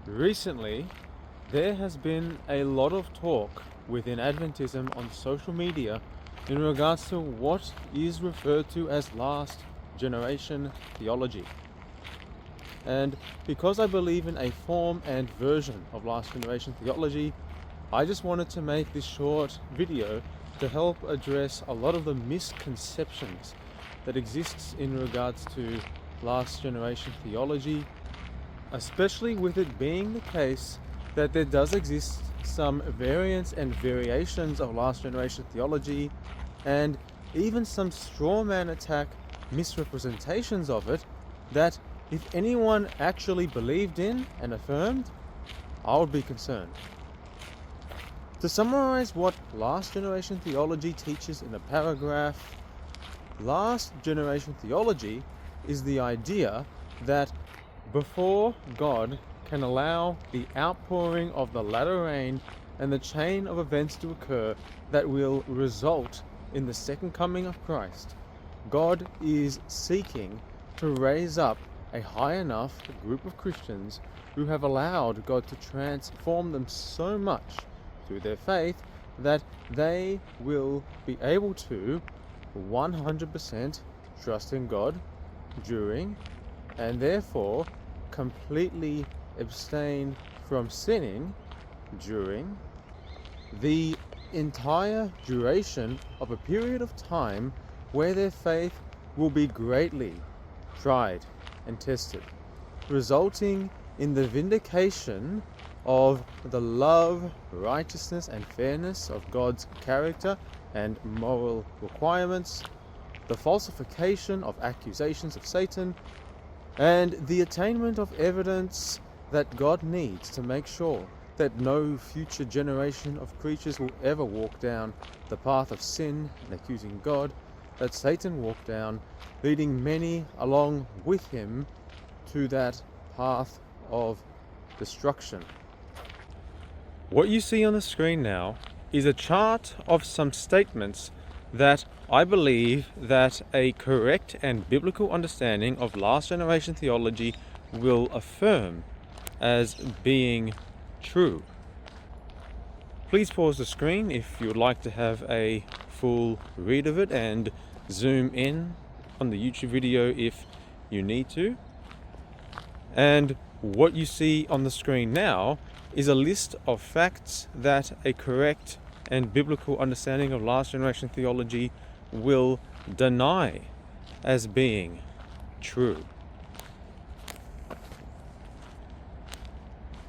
Recently, there has been a lot of talk within Adventism on social media in regards to what is referred to as last generation theology. And because I believe in a form and version of last generation theology, I just wanted to make this short video to help address a lot of the misconceptions that exists in regards to last generation theology, especially with it being the case that there does exist some variants and variations of last generation theology, and even some straw man attack misrepresentations of it that if anyone actually believed in and affirmed, I would be concerned. To summarize what last generation theology teaches in a paragraph, last generation theology is the idea that before God can allow the outpouring of the latter rain and the chain of events to occur that will result in the second coming of Christ, God is seeking to raise up a high enough group of Christians who have allowed God to transform them so much through their faith that they will be able to 100% trust in God during, and therefore completely abstain from sinning during the entire duration of a period of time where their faith will be greatly tried and tested, resulting in the vindication of the love, righteousness, and fairness of God's character and moral requirements, the falsification of accusations of Satan, and the attainment of evidence that God needs to make sure that no future generation of creatures will ever walk down the path of sin and accusing God that Satan walked down, leading many along with him to that path of destruction. What you see on the screen now is a chart of some statements that I believe that a correct and biblical understanding of last generation theology will affirm as being true. Please pause the screen if you would like to have a full read of it, and zoom in on the YouTube video if you need to. And what you see on the screen now is a list of facts that a correct and biblical understanding of last generation theology will deny as being true.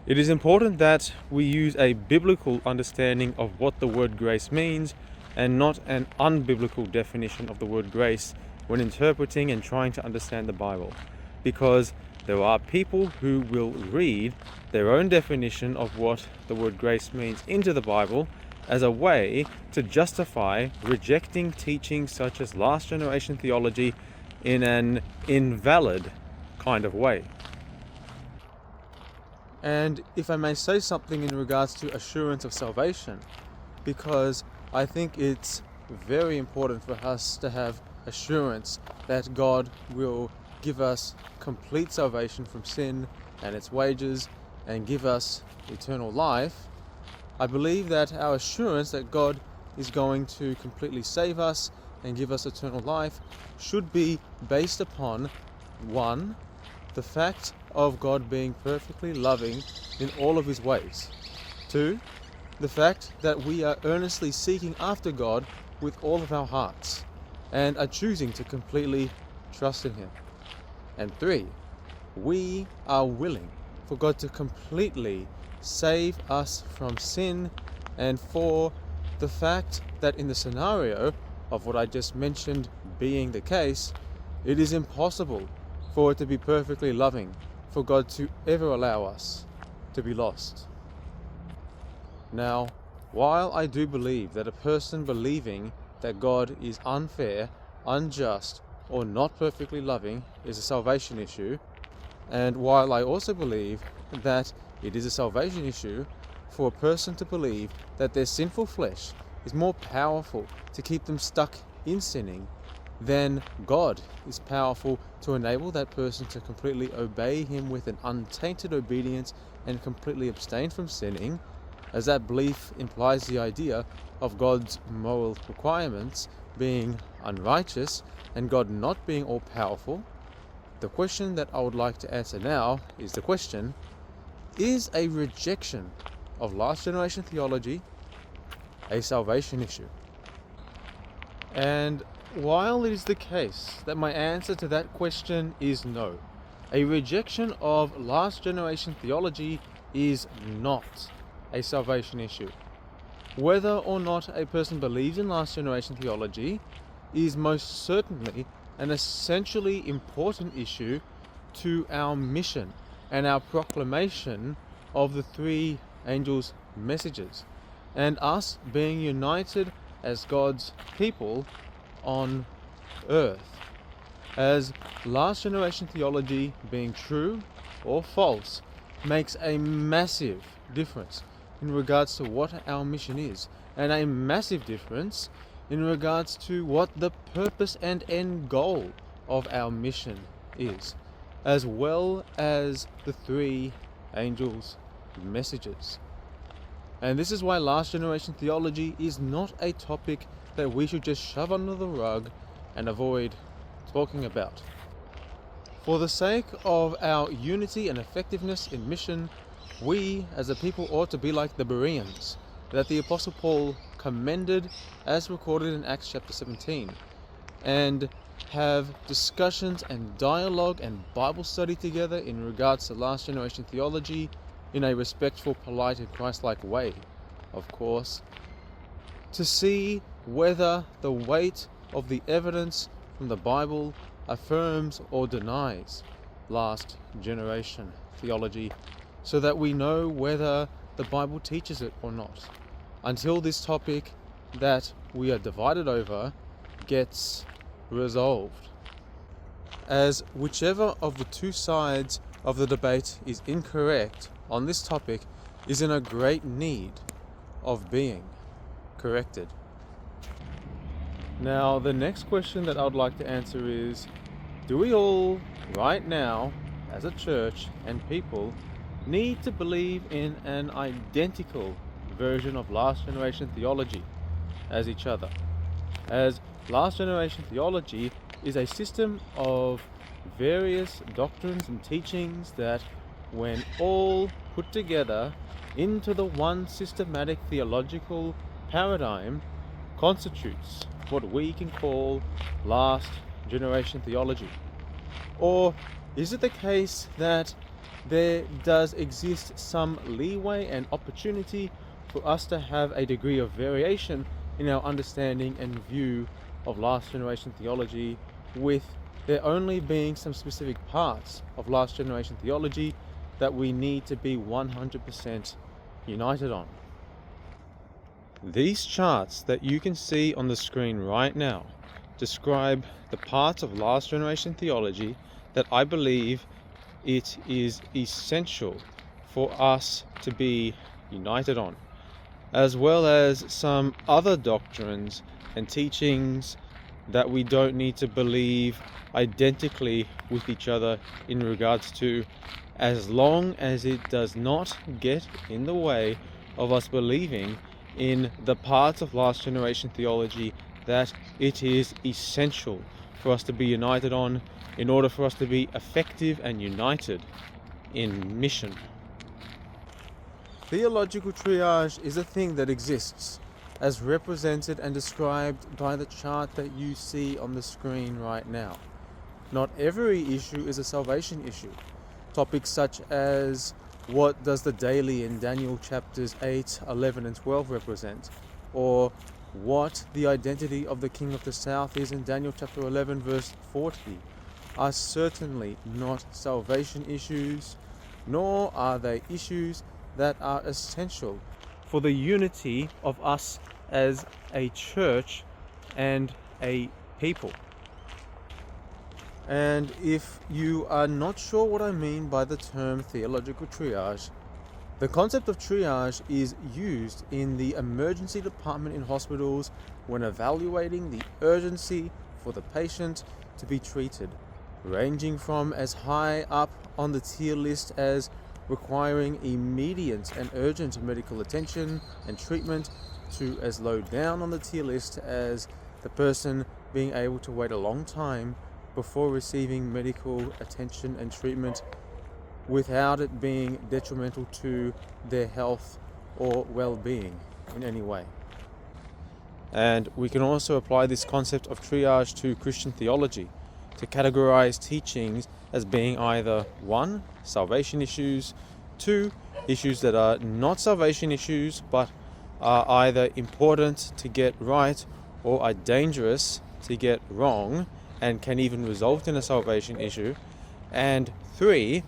It is important that we use a biblical understanding of what the word grace means and not an unbiblical definition of the word grace when interpreting and trying to understand the Bible, because there are people who will read their own definition of what the word grace means into the Bible as a way to justify rejecting teachings such as last generation theology in an invalid kind of way. And if I may say something in regards to assurance of salvation, because I think it's very important for us to have assurance that God will give us complete salvation from sin and its wages and give us eternal life. I believe that our assurance that God is going to completely save us and give us eternal life should be based upon, one, the fact of God being perfectly loving in all of his ways. Two, the fact that we are earnestly seeking after God with all of our hearts and are choosing to completely trust in him. And three, we are willing for God to completely save us from sin, and for the fact that in the scenario of what I just mentioned being the case, it is impossible for it to be perfectly loving for God to ever allow us to be lost. Now, while I do believe that a person believing that God is unfair, unjust, or not perfectly loving is a salvation issue, and while I also believe that it is a salvation issue for a person to believe that their sinful flesh is more powerful to keep them stuck in sinning then God is powerful to enable that person to completely obey him with an untainted obedience and completely abstain from sinning, as that belief implies the idea of God's moral requirements being unrighteous and God not being all-powerful. The question that I would like to answer now is the question: is a rejection of last generation theology a salvation issue? And while it is the case that my answer to that question is no, a rejection of last generation theology is not a salvation issue. Whether or not a person believes in last generation theology is most certainly an essentially important issue to our mission and our proclamation of the three angels' messages, and us being united as God's people on earth. As last generation theology being true or false makes a massive difference in regards to what our mission is, and a massive difference in regards to what the purpose and end goal of our mission is, as well as the three angels' messages. And this is why last generation theology is not a topic that we should just shove under the rug and avoid talking about. For the sake of our unity and effectiveness in mission, we as a people ought to be like the Bereans that the Apostle Paul commended as recorded in Acts chapter 17, and have discussions and dialogue and Bible study together in regards to last generation theology in a respectful, polite and Christ-like way, of course, to see whether the weight of the evidence from the Bible affirms or denies last generation theology, so that we know whether the Bible teaches it or not, until this topic that we are divided over gets resolved. As whichever of the two sides of the debate is incorrect on this topic is in a great need of being corrected. Now, the next question that I would like to answer is, do we all, right now, as a church and people, need to believe in an identical version of last generation theology as each other? As last generation theology is a system of various doctrines and teachings that, when all put together into the one systematic theological paradigm, constitutes what we can call last generation theology? Or is it the case that there does exist some leeway and opportunity for us to have a degree of variation in our understanding and view of last generation theology, with there only being some specific parts of last generation theology that we need to be 100% united on? These charts that you can see on the screen right now describe the parts of last generation theology that I believe it is essential for us to be united on, as well as some other doctrines and teachings that we don't need to believe identically with each other in regards to, as long as it does not get in the way of us believing in the parts of last generation theology that it is essential for us to be united on in order for us to be effective and united in mission. Theological triage is a thing that exists, as represented and described by the chart that you see on the screen right now. Not every issue is a salvation issue. Topics such as what does the daily in Daniel chapters 8, 11 and 12 represent, or what the identity of the king of the south is in Daniel chapter 11 verse 40, are certainly not salvation issues, nor are they issues that are essential for the unity of us as a church and a people. And if you are not sure what I mean by the term theological triage, the concept of triage is used in the emergency department in hospitals when evaluating the urgency for the patient to be treated, ranging from as high up on the tier list as requiring immediate and urgent medical attention and treatment to as low down on the tier list as the person being able to wait a long time before receiving medical attention and treatment without it being detrimental to their health or well-being in any way. And we can also apply this concept of triage to Christian theology to categorize teachings as being either 1, salvation issues, 2, issues that are not salvation issues but are either important to get right or are dangerous to get wrong and can even result in a salvation issue, and 3,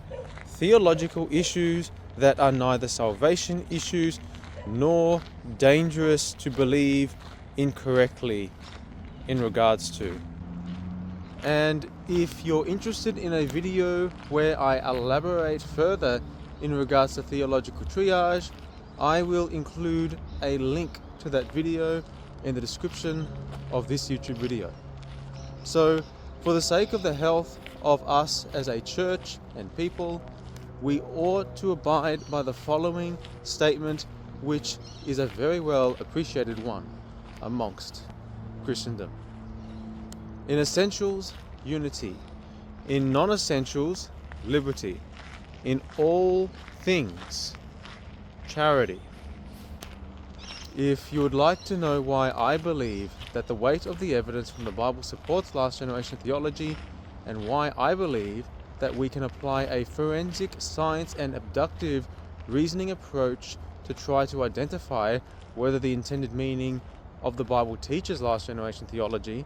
theological issues that are neither salvation issues nor dangerous to believe incorrectly in regards to. And if you're interested in a video where I elaborate further in regards to theological triage, I will include a link to that video in the description of this YouTube video. So, for the sake of the health of us as a church and people, we ought to abide by the following statement, which is a very well appreciated one amongst Christendom. In essentials, unity. In non-essentials, liberty. In all things, charity. If you would like to know why I believe that the weight of the evidence from the Bible supports last generation theology, and why I believe that we can apply a forensic science and abductive reasoning approach to try to identify whether the intended meaning of the Bible teaches last generation theology,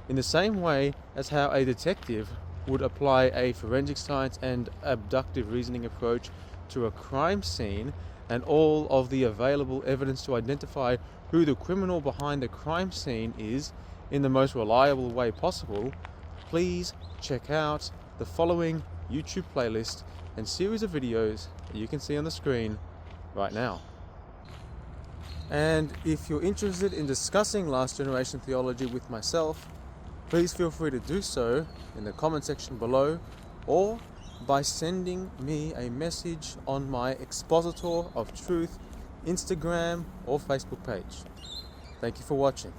in the same way as how a detective would apply a forensic science and abductive reasoning approach to a crime scene and all of the available evidence to identify who the criminal behind the crime scene is in the most reliable way possible, please check out the following YouTube playlist and series of videos that you can see on the screen right now. And if you're interested in discussing last generation theology with myself, please feel free to do so in the comment section below or by sending me a message on my Expositor of Truth Instagram or Facebook page. Thank you for watching.